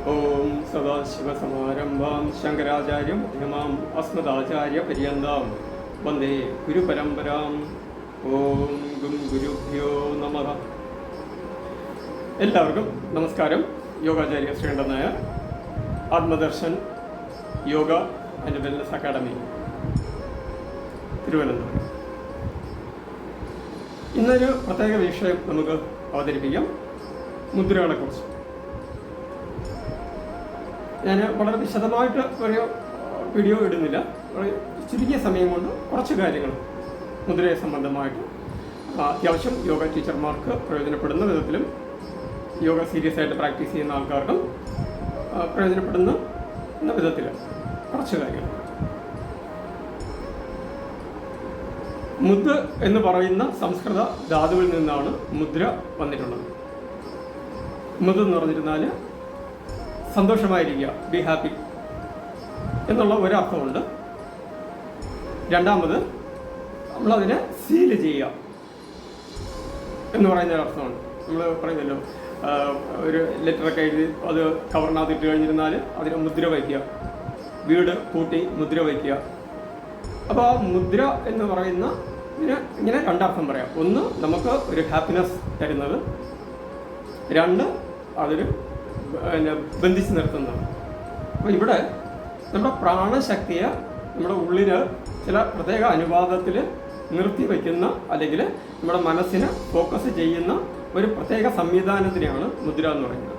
ഓം സദാശിവസമാരംഭാം ശങ്കരാചാര്യം മധ്യമാം അസ്മദാചാര്യപര്യന്താം വന്ദേ ഗുരുപരമ്പരാം. ഓം ഗും ഗുരുഭ്യോ നമഃ. എല്ലാവർക്കും നമസ്കാരം. Yogacharya Sreekantan Nair, Athmadarshan Yoga and wellness academy, Thiruvananthapuram. ഇന്നൊരു പ്രത്യേക വിഷയം നമുക്ക് അവതരിപ്പിക്കാം, മുദ്രകളെക്കുറിച്ച്. ഞാൻ വളരെ വിശദമായിട്ട് ഒരു വീഡിയോ ഇടുന്നില്ല, ചുരുങ്ങിയ സമയം കൊണ്ട് കുറച്ച് കാര്യങ്ങൾ മുദ്രയെ സംബന്ധമായിട്ട് അത്യാവശ്യം യോഗ ടീച്ചർമാർക്ക് പ്രയോജനപ്പെടുന്ന വിധത്തിലും യോഗ സീരിയസ് ആയിട്ട് പ്രാക്ടീസ് ചെയ്യുന്ന ആൾക്കാർക്കും പ്രയോജനപ്പെടുന്ന വിധത്തിൽ കുറച്ച് കാര്യങ്ങൾ. മുദ് എന്ന് പറയുന്ന സംസ്കൃത ധാതുവിൽ നിന്നാണ് മുദ്ര വന്നിട്ടുള്ളത്. മുദ് എന്ന് പറഞ്ഞിരുന്നാൽ സന്തോഷമായിരിക്കുക, ബി ഹാപ്പി എന്നുള്ള ഒരർത്ഥമുണ്ട്. രണ്ടാമത് നമ്മളതിനെ സീൽ ചെയ്യുക എന്ന് പറയുന്ന ഒരർത്ഥമുണ്ട്. നമ്മൾ പറയുമല്ലോ, ഒരു ലെറ്ററൊക്കെ എഴുതി അത് കവറിനകത്ത് ഇട്ട് കഴിഞ്ഞിരുന്നാൽ അതിന് മുദ്ര വയ്ക്കുക, വീട് കൂട്ടി മുദ്ര വയ്ക്കുക. അപ്പോൾ ആ മുദ്ര എന്ന് പറയുന്ന ഇങ്ങനെ രണ്ടർത്ഥം പറയാം. ഒന്ന്, നമുക്ക് ഒരു ഹാപ്പിനെസ് തരുന്നത്. രണ്ട്, അതൊരു ബന്ധിച്ച് നിർത്തുന്നതാണ്. അപ്പോൾ ഇവിടെ നമ്മുടെ പ്രാണശക്തിയെ നമ്മുടെ ഉള്ളിൽ ചില പ്രത്യേക അനുപാതത്തിൽ നിർത്തി വയ്ക്കുന്ന, അല്ലെങ്കിൽ നമ്മുടെ മനസ്സിനെ ഫോക്കസ് ചെയ്യുന്ന ഒരു പ്രത്യേക സംവിധാനത്തിനെയാണ് മുദ്ര എന്ന് പറയുന്നത്.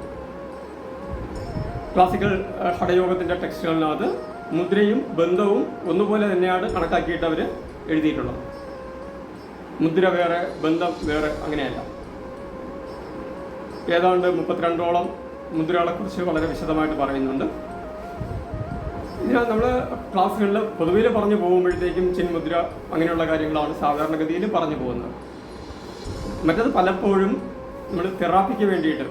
ക്ലാസിക്കൽ ഹഠയോഗത്തിൻ്റെ ടെക്സ്റ്റുകളിനകത്ത് മുദ്രയും ബന്ധവും ഒന്നുപോലെ തന്നെയാണ് കണക്കാക്കിയിട്ട് അവർ എഴുതിയിട്ടുള്ളത്. മുദ്ര വേറെ, ബന്ധം വേറെ, അങ്ങനെയല്ല. ഏതാണ്ട് 32ഓളം മുദ്രകളെക്കുറിച്ച് വളരെ വിശദമായിട്ട് പറയുന്നുണ്ട്. ഇതിന് നമ്മൾ ക്ലാസ്സുകളിൽ പൊതുവിൽ പറഞ്ഞു പോകുമ്പോഴത്തേക്കും ചിന്മുദ്ര അങ്ങനെയുള്ള കാര്യങ്ങളാണ് സാധാരണഗതിയിൽ പറഞ്ഞു പോകുന്നത്. മറ്റത് പലപ്പോഴും നമ്മൾ തെറാപ്പിക്ക് വേണ്ടിയിട്ട്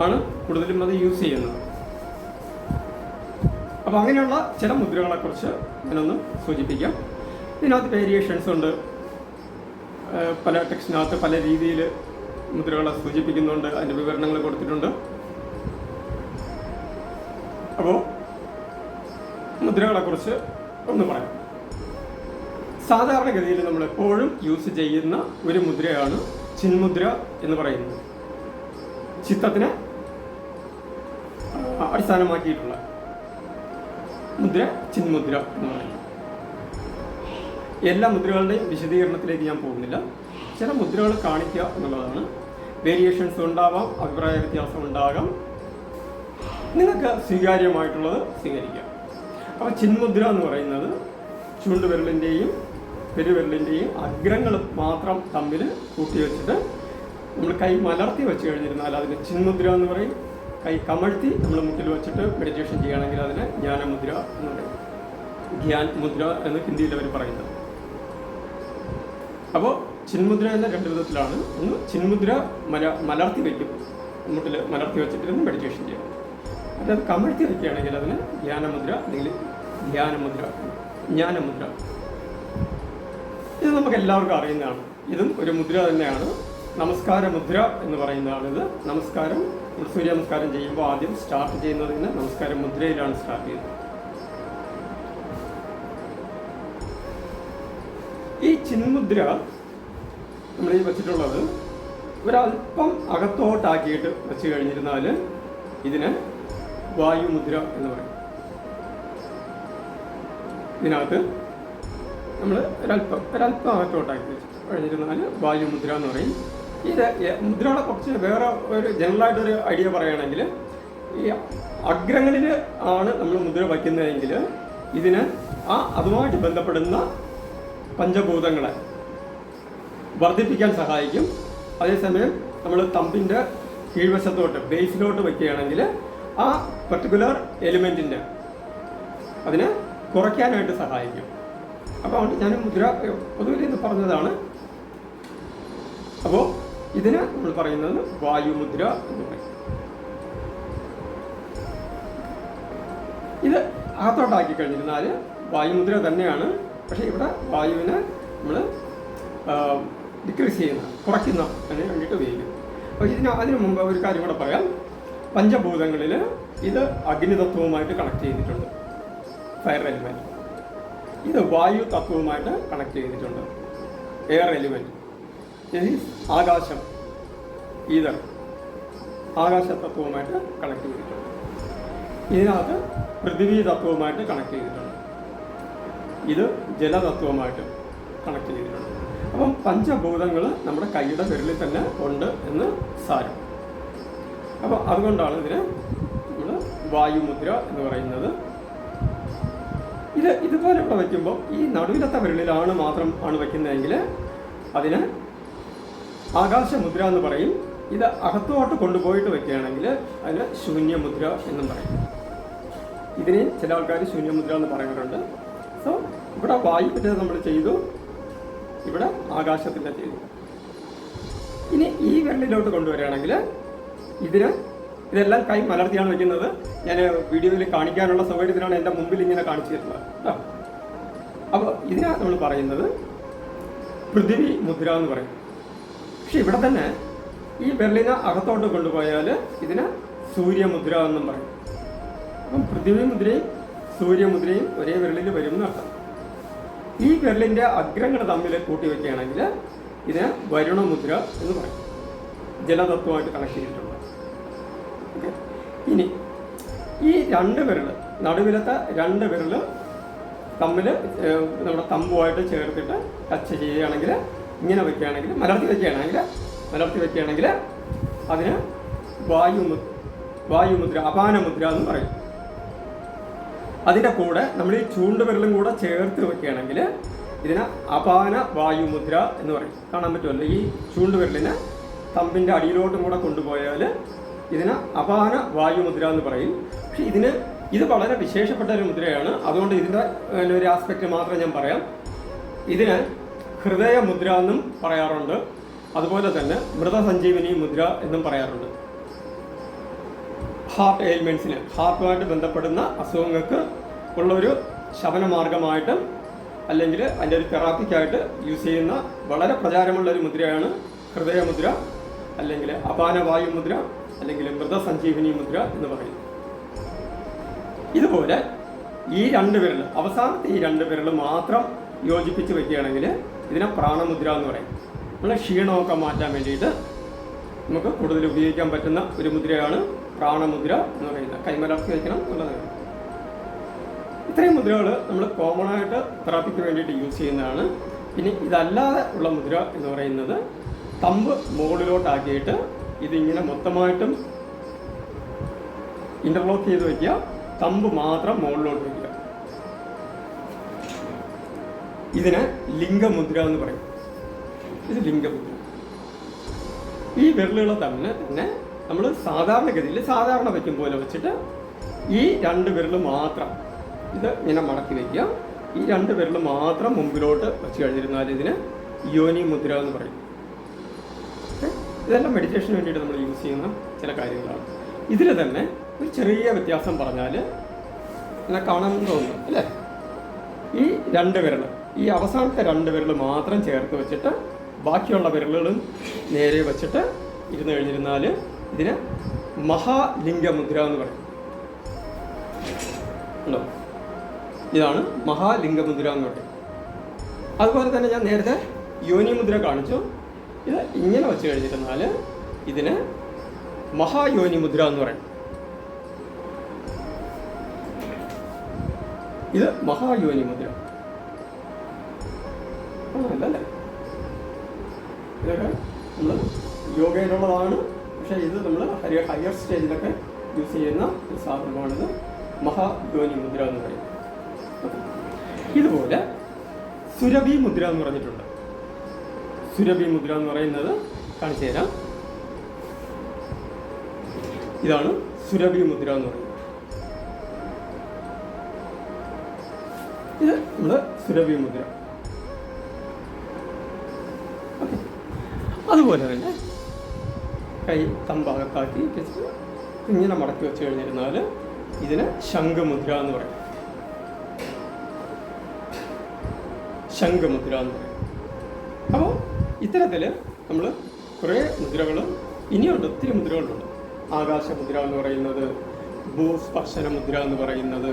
ആണ് കൂടുതലും അത് യൂസ് ചെയ്യുന്നത്. അപ്പോൾ അങ്ങനെയുള്ള ചില മുദ്രകളെക്കുറിച്ച് ഞാനൊന്ന് സൂചിപ്പിക്കാം. ഇതിനകത്ത് വേരിയേഷൻസ് ഉണ്ട്. പല ടെക്സ്റ്റിനകത്ത് പല രീതിയിൽ മുദ്രകളെ സൂചിപ്പിക്കുന്നുണ്ട്, അതിൻ്റെ വിവരണങ്ങൾ കൊടുത്തിട്ടുണ്ട്. അപ്പോൾ മുദ്രകളെക്കുറിച്ച് ഒന്ന് പറയാം. സാധാരണഗതിയിൽ നമ്മൾ എപ്പോഴും യൂസ് ചെയ്യുന്ന ഒരു മുദ്രയാണ് ചിന്മുദ്ര എന്ന് പറയുന്നത്. ചിത്തത്തിനെ അടിസ്ഥാനമാക്കിയിട്ടുള്ള മുദ്ര ചിന്മുദ്ര എന്ന് പറയുന്നത്. എല്ലാ മുദ്രകളുടെയും വിശദീകരണത്തിലേക്ക് ഞാൻ പോകുന്നില്ല. ചില മുദ്രകൾ കാണിക്കുക എന്നുള്ളതാണ്. വേരിയേഷൻസ് ഉണ്ടാവാം, അഭിപ്രായ വ്യത്യാസം ഉണ്ടാകാം. നിങ്ങൾക്ക് സ്വീകാര്യമായിട്ടുള്ളത് സ്വീകരിക്കാം. അപ്പോൾ ചിന്മുദ്ര എന്ന് പറയുന്നത് ചൂണ്ടുവിരലിൻ്റെയും പെരുവിരലിൻ്റെയും അഗ്രങ്ങൾ മാത്രം തമ്മിൽ കൂട്ടിവെച്ചിട്ട് നമ്മൾ കൈ മലർത്തി വെച്ച് കഴിഞ്ഞിരുന്നാൽ അതിന് ചിന്മുദ്ര എന്ന് പറയും. കൈ കമഴ്ത്തി നമ്മൾ മുട്ടിൽ വെച്ചിട്ട് മെഡിറ്റേഷൻ ചെയ്യുകയാണെങ്കിൽ അതിന് ജ്ഞാനമുദ്ര എന്ന് പറയും. ധ്യാൻ മുദ്ര എന്ന് ഹിന്ദിയിൽ അവർ പറയുന്നത്. അപ്പോൾ ചിന്മുദ്ര എന്ന രണ്ട് വിധത്തിലാണ്. ഒന്ന്, ചിന്മുദ്ര മലർത്തി വയ്ക്കും, മുട്ടിൽ മലർത്തി വെച്ചിട്ടിരുന്ന് മെഡിറ്റേഷൻ ചെയ്യും. അത് കമഴ്ത്തി വയ്ക്കുകയാണെങ്കിൽ അതിന് ധ്യാനമുദ്ര അല്ലെങ്കിൽ ധ്യാനമുദ്ര, ജ്ഞാനമുദ്ര. ഇത് നമുക്ക് എല്ലാവർക്കും അറിയുന്നതാണ്. ഇതും ഒരു മുദ്ര തന്നെയാണ്. നമസ്കാര മുദ്ര എന്ന് പറയുന്നതാണിത്. നമസ്കാരം, സൂര്യ നമസ്കാരം ചെയ്യുമ്പോൾ ആദ്യം സ്റ്റാർട്ട് ചെയ്യുന്നതിന് നമസ്കാര മുദ്രയിലാണ് സ്റ്റാർട്ട് ചെയ്യുന്നത്. ഈ ചിന്മുദ്ര നമ്മൾ ഈ വെച്ചിട്ടുള്ളത് ഒരല്പം അകത്തോട്ടാക്കിയിട്ട് വെച്ച് കഴിഞ്ഞിരുന്നാൽ ഇതിന് വായുമുദ്ര എന്ന് പറയും. ഇതിനകത്ത് നമ്മൾ ഒരല്പം അകത്തോട്ടാക്കി വെച്ച് കഴിഞ്ഞിരുന്നാൽ വായുമുദ്ര എന്ന് പറയും. ഇത് മുദ്രകളെ കുറിച്ച് വേറെ ഒരു ജനറലായിട്ടൊരു ഐഡിയ പറയുകയാണെങ്കിൽ, ഈ അഗ്രങ്ങളിൽ ആണ് നമ്മൾ മുദ്ര വയ്ക്കുന്നതെങ്കിൽ ഇതിന് അതുമായിട്ട് ബന്ധപ്പെടുന്ന പഞ്ചഭൂതങ്ങളെ വർദ്ധിപ്പിക്കാൻ സഹായിക്കും. അതേസമയം നമ്മൾ തമ്പിൻ്റെ കീഴ്വശത്തോട്ട് ബേസിലോട്ട് വയ്ക്കുകയാണെങ്കിൽ ആ പർട്ടിക്കുലർ എലിമെൻറ്റിൻ്റെ അതിനെ കുറയ്ക്കാനായിട്ട് സഹായിക്കും. അപ്പോൾ ഞാൻ മുദ്ര പൊതുവിൽ ഇത് പറഞ്ഞതാണ്. അപ്പോൾ ഇതിന് നമ്മൾ പറയുന്നത് വായുമുദ്ര എന്ന് പറയും. ഇത് അകത്തോട്ടാക്കി കഴിഞ്ഞിരുന്നാൽ വായുമുദ്ര തന്നെയാണ്. പക്ഷേ ഇവിടെ വായുവിനെ നമ്മൾ ഡിക്രീസ് ചെയ്യുന്ന, കുറയ്ക്കുന്ന അതിന് വേണ്ടിയിട്ട് ഉപയോഗിക്കും. അപ്പോൾ അതിനു മുമ്പ് ഒരു കാര്യം കൂടെ പറയാം. പഞ്ചഭൂതങ്ങളിൽ ഇത് അഗ്നിതത്വവുമായിട്ട് കണക്ട് ചെയ്തിട്ടുണ്ട്, ഫയർ എലിമെൻറ്റ്. ഇത് വായു തത്വവുമായിട്ട് കണക്ട് ചെയ്തിട്ടുണ്ട്, എയർ എലിമെൻറ്റ്. ഇത് ആകാശം, ഈതർ, ആകാശ തത്വവുമായിട്ട് കണക്ട് ചെയ്തിട്ടുണ്ട്. ഇതിനകത്ത് പൃഥ്വി തത്വവുമായിട്ട് കണക്ട് ചെയ്തിട്ടുണ്ട്. ഇത് ജലതത്വവുമായിട്ട് കണക്ട് ചെയ്തിട്ടുണ്ട്. അപ്പം പഞ്ചഭൂതങ്ങൾ നമ്മുടെ കൈയുടെ വിരലിൽ തന്നെ ഉണ്ട് എന്ന് സാരം. അപ്പോൾ അതുകൊണ്ടാണ് ഇതിന് നമ്മൾ വായുമുദ്ര എന്ന് പറയുന്നത്. ഇതുപോലെ ഇവിടെ വയ്ക്കുമ്പോൾ ഈ നടുവിലത്തെ വിരലിലാണ് ആണ് വയ്ക്കുന്നതെങ്കിൽ അതിന് ആകാശമുദ്ര എന്ന് പറയും. ഇത് അകത്തോട്ട് കൊണ്ടുപോയിട്ട് വയ്ക്കുകയാണെങ്കിൽ അതിന് ശൂന്യമുദ്ര എന്നും പറയും. ഇതിന് ചില ആൾക്കാർ ശൂന്യമുദ്ര എന്ന് പറയാറുണ്ട്. സോ ഇവിടെ വായുവിൻ്റെ നമ്മൾ ചെയ്തു, ഇവിടെ ആകാശത്തിൻ്റെ ചെയ്തു. ഇനി ഈ വിരലിലോട്ട് കൊണ്ടുവരികയാണെങ്കിൽ ഇതെല്ലാം കൈ മലർത്തിയാണ് വയ്ക്കുന്നത്. ഞാൻ വീഡിയോയിൽ കാണിക്കാനുള്ള സൗകര്യത്തിനാണ് എൻ്റെ മുമ്പിൽ ഇങ്ങനെ കാണിച്ചു തരുന്നത് കേട്ടോ. അപ്പോൾ ഇതിനാണ് നമ്മൾ പറയുന്നത് പൃഥ്വി മുദ്ര എന്ന് പറയും. പക്ഷെ ഇവിടെ തന്നെ ഈ വിരലിനെ അകത്തോട്ട് കൊണ്ടുപോയാൽ ഇതിന് സൂര്യമുദ്ര എന്നും പറയും. അപ്പം പൃഥ്വി മുദ്രയും സൂര്യമുദ്രയും ഒരേ വിരലിൽ വരും എന്നർത്ഥം. ഈ വിരലിൻ്റെ അഗ്രങ്ങൾ തമ്മിൽ കൂട്ടി വയ്ക്കുകയാണെങ്കിൽ ഇതിന് വരുണമുദ്ര എന്ന് പറയും. ജലതത്വമായിട്ട് കണക്ട് ചെയ്തിട്ടുണ്ട്. ഓക്കെ. ഇനി ഈ രണ്ട് വിരൽ, നടുവിലത്തെ രണ്ട് വിരൽ തമ്മിൽ നമ്മുടെ തമ്പുമായിട്ട് ചേർത്തിട്ട് ടച്ച് ചെയ്യുകയാണെങ്കിൽ, ഇങ്ങനെ വയ്ക്കുകയാണെങ്കിൽ, മലർത്തി വയ്ക്കുകയാണെങ്കിൽ അതിന് വായുമുദ്ര, അപാനമുദ്ര എന്ന് പറയും. അതിൻ്റെ കൂടെ നമ്മൾ ഈ ചൂണ്ടുവിരലും കൂടെ ചേർത്ത് വയ്ക്കുകയാണെങ്കിൽ ഇതിന് അപാന വായുമുദ്ര എന്ന് പറയും. കാണാൻ പറ്റുമല്ലോ, ഈ ചൂണ്ടുവിരലിനെ തമ്പിൻ്റെ അടിയിലോട്ടും കൂടെ കൊണ്ടുപോയാൽ ഇതിന് അപാന വായുമുദ്ര എന്ന് പറയും. പക്ഷെ ഇത് വളരെ വിശേഷപ്പെട്ട ഒരു മുദ്രയാണ്. അതുകൊണ്ട് ഇതിൻ്റെ ഒരു ആസ്പെക്റ്റ് മാത്രം ഞാൻ പറയാം. ഇതിന് ഹൃദയമുദ്ര എന്നും പറയാറുണ്ട്. അതുപോലെ തന്നെ മൃതസഞ്ജീവനി മുദ്ര എന്നും പറയാറുണ്ട്. ഹാർട്ട് എയിൽമെൻറ്റ്സിന്, ഹാർട്ടുമായിട്ട് ബന്ധപ്പെടുന്ന അസുഖങ്ങൾക്ക് ഉള്ളൊരു ശമനമാർഗമായിട്ട് അല്ലെങ്കിൽ അതിൻ്റെ ഒരു തെറാപ്പിക്കായിട്ട് യൂസ് ചെയ്യുന്ന വളരെ പ്രചാരമുള്ളൊരു മുദ്രയാണ് ഹൃദയമുദ്ര, അല്ലെങ്കിൽ അപാനവായു മുദ്ര, അല്ലെങ്കിൽ മൃതസഞ്ജീവനി മുദ്ര എന്ന് പറയുന്നത്. ഇതുപോലെ ഈ രണ്ട് വിരൽ, അവസാനത്തെ ഈ രണ്ട് വിരൽ മാത്രം യോജിപ്പിച്ച് വയ്ക്കുകയാണെങ്കിൽ ഇതിനെ പ്രാണമുദ്ര എന്ന് പറയും. നമ്മളെ ക്ഷീണമൊക്കെ മാറ്റാൻ വേണ്ടിയിട്ട് നമുക്ക് കൂടുതൽ ഉപയോഗിക്കാൻ പറ്റുന്ന ഒരു മുദ്രയാണ് പ്രാണമുദ്ര എന്ന് പറയുന്നത്. കൈമലർത്തി വയ്ക്കണം എന്നുള്ളതാണ്. ഇത്രയും മുദ്രകൾ നമ്മൾ കോമൺ ആയിട്ട് തെറാപ്പിക്ക് വേണ്ടിയിട്ട് യൂസ് ചെയ്യുന്നതാണ്. ഇനി ഇതല്ലാതെ ഉള്ള മുദ്ര എന്ന് പറയുന്നത് തമ്പ് മുകളിലോട്ടാക്കിയിട്ട് ഇതിങ്ങനെ മൊത്തമായിട്ടും ഇന്റർലോക്ക് ചെയ്ത് വയ്ക്കുക, തമ്പ് മാത്രം മുകളിലോട്ട് വയ്ക്കുക. ഇതിന് ലിംഗമുദ്ര എന്ന് പറയും. ഇത് ലിംഗമുദ്ര. ഈ വിരലുകളെ തന്നെ നമ്മൾ സാധാരണഗതിയിൽ സാധാരണ വയ്ക്കും പോലെ വെച്ചിട്ട് ഈ രണ്ട് വിരൽ മാത്രം ഇത് ഇങ്ങനെ മടക്കി വയ്ക്കുക. ഈ രണ്ട് വിരൽ മാത്രം മുമ്പിലോട്ട് വെച്ച് കഴിഞ്ഞിരുന്നാൽ ഇതിന് യോനി മുദ്ര എന്ന് പറയും. ഇതെല്ലാം മെഡിറ്റേഷന് വേണ്ടിയിട്ട് നമ്മൾ യൂസ് ചെയ്യുന്ന ചില കാര്യങ്ങളാണ്. ഇതിൽ തന്നെ ഒരു ചെറിയ വ്യത്യാസം പറഞ്ഞാൽ എന്നെ കാണാൻ തോന്നുന്നു അല്ലേ? ഈ രണ്ട് വിരൽ, ഈ അവസാനത്തെ രണ്ട് വിരൽ മാത്രം ചേർത്ത് വെച്ചിട്ട് ബാക്കിയുള്ള വിരലുകളും നേരെ വെച്ചിട്ട് ഇരുന്ന് കഴിഞ്ഞിരുന്നാൽ ഇതിന് മഹാലിംഗമുദ്ര എന്ന് പറയും. ഉണ്ടോ? ഇതാണ് മഹാലിംഗമുദ്ര എന്ന് പറയും. അതുപോലെ തന്നെ ഞാൻ നേരത്തെ യോനി മുദ്ര കാണിച്ചു. ഇത് ഇങ്ങനെ വെച്ച് കഴിഞ്ഞിരുന്നാൽ ഇതിന് മഹായോനി മുദ്ര എന്ന് പറയും. ഇത് മഹായോനി മുദ്ര അല്ലേ? ഇതൊക്കെ നമ്മൾ യോഗയിലുള്ളതാണ്. പക്ഷേ ഇത് നമ്മൾ ഹയർ സ്റ്റേജിലൊക്കെ യൂസ് ചെയ്യുന്ന ഒരു സാധനമാണിത്. മഹായോനി മുദ്ര എന്ന് പറയും. ഇതുപോലെ സുരഭി മുദ്ര എന്ന് പറഞ്ഞിട്ടുണ്ട്. സുരഭി മുദ്ര എന്ന് പറയുന്നത് കാണിച്ചു തരാം. ഇതാണ് സുരഭി മുദ്ര എന്ന് പറയുന്നത്. ഇത് നമ്മൾ സുരഭി മുദ്ര. അതുപോലെ തന്നെ കൈ തമ്പാകത്താക്കി ഇങ്ങനെ മടക്കി വെച്ച് കഴിഞ്ഞിരുന്നാൽ ഇതിന് ശംഖുമുദ്ര എന്ന് പറയും. ശംഖുമുദ്ര എന്ന് പറയും. അപ്പോൾ ഇത്തരത്തിൽ നമ്മൾ കുറേ മുദ്രകൾ, ഇനിയുണ്ട്, ഒത്തിരി മുദ്രകളുണ്ട്. ആകാശമുദ്ര എന്ന് പറയുന്നത്, ഭൂസ്പർശന മുദ്ര എന്ന് പറയുന്നത്,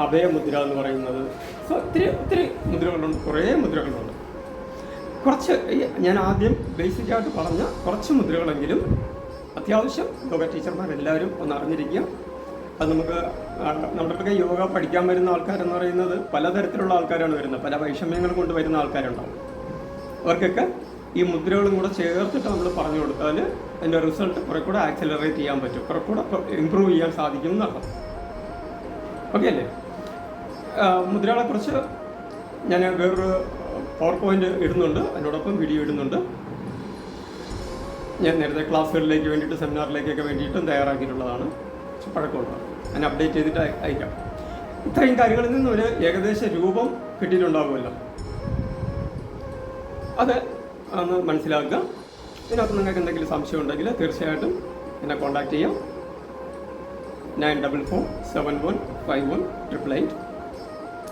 അഭയമുദ്ര എന്ന് പറയുന്നത്. സോ ഒത്തിരി മുദ്രകളുണ്ട്, കുറേ മുദ്രകളുണ്ട്. കുറച്ച് ഞാൻ ആദ്യം ബേസിക്കായിട്ട് പറഞ്ഞ കുറച്ച് മുദ്രകളെങ്കിലും അത്യാവശ്യം യോഗ ടീച്ചർമാരെല്ലാവരും ഒന്ന് അറിഞ്ഞിരിക്കുക. അത് നമുക്ക് നമ്മുടെയൊക്കെ യോഗ പഠിക്കാൻ വരുന്ന ആൾക്കാരെന്ന് പറയുന്നത് പലതരത്തിലുള്ള ആൾക്കാരാണ് വരുന്നത്, പല വൈഷമ്യങ്ങൾ കൊണ്ട് വരുന്ന ആൾക്കാരുണ്ടാവും. അവർക്കൊക്കെ ഈ മുദ്രകളും കൂടെ ചേർത്തിട്ട് നമ്മൾ പറഞ്ഞു കൊടുത്താൽ അതിൻ്റെ റിസൾട്ട് കുറെ കൂടെ ആക്സലറേറ്റ് ചെയ്യാൻ പറ്റും, കുറെ കൂടെ ഇമ്പ്രൂവ് ചെയ്യാൻ സാധിക്കും എന്നർത്ഥം. ഓക്കെ അല്ലേ? മുദ്രകളെക്കുറിച്ച് ഞാൻ വേറൊരു പവർ പോയിന്റ് ഇടുന്നുണ്ട്, അതിനോടൊപ്പം വീഡിയോ ഇടുന്നുണ്ട്. ഞാൻ നേരത്തെ ക്ലാസ്സുകളിലേക്ക് വേണ്ടിയിട്ട്, സെമിനാറിലേക്കൊക്കെ വേണ്ടിയിട്ടും തയ്യാറാക്കിയിട്ടുള്ളതാണ്. പഴക്കമുള്ളത് ഞാൻ അപ്ഡേറ്റ് ചെയ്തിട്ട് അയക്കാം. ഇത്രയും കാര്യങ്ങളിൽ നിന്നും ഒരു ഏകദേശ രൂപം കിട്ടിയിട്ടുണ്ടാകുമല്ലോ, അത് ഒന്ന് മനസ്സിലാക്കുക. ഇതിനകത്ത് നിങ്ങൾക്ക് എന്തെങ്കിലും സംശയം ഉണ്ടെങ്കിൽ തീർച്ചയായിട്ടും എന്നെ കോൺടാക്റ്റ് ചെയ്യാം. 9447151888.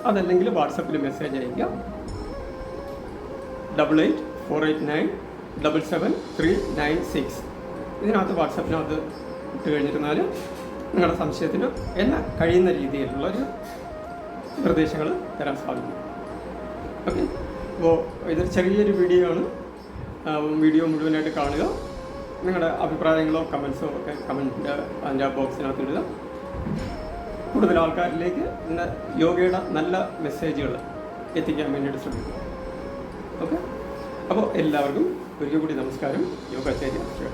അതല്ലെങ്കിൽ വാട്സപ്പിൽ മെസ്സേജ് അയയ്ക്കുക. 8848977396. ഇതിനകത്ത് വാട്സപ്പിനകത്ത് ഇട്ട് കഴിഞ്ഞിരുന്നാൽ നിങ്ങളുടെ സംശയത്തിന് എന്നെ കഴിയുന്ന രീതിയിലുള്ളൊരു നിർദ്ദേശങ്ങൾ തരാൻ സാധിക്കും. ഓക്കെ, അപ്പോൾ ഇതൊരു ചെറിയൊരു വീഡിയോ ആണ്. വീഡിയോ മുഴുവനായിട്ട് കാണുക. നിങ്ങളുടെ അഭിപ്രായങ്ങളോ കമൻസോ ഒക്കെ കമൻറ്റ് അതിൻ്റെ ബോക്സിനകത്ത് ഇടുക. കൂടുതൽ ആൾക്കാരിലേക്ക് ഇതിൻ്റെ യോഗയുടെ നല്ല മെസ്സേജുകൾ എത്തിക്കാൻ വേണ്ടിയിട്ട് ശ്രമിക്കുക. ഓക്കെ, അപ്പോൾ എല്ലാവർക്കും ഒരിക്കൽ കൂടി നമസ്കാരം. യോഗാചാര്യ ശ്രീ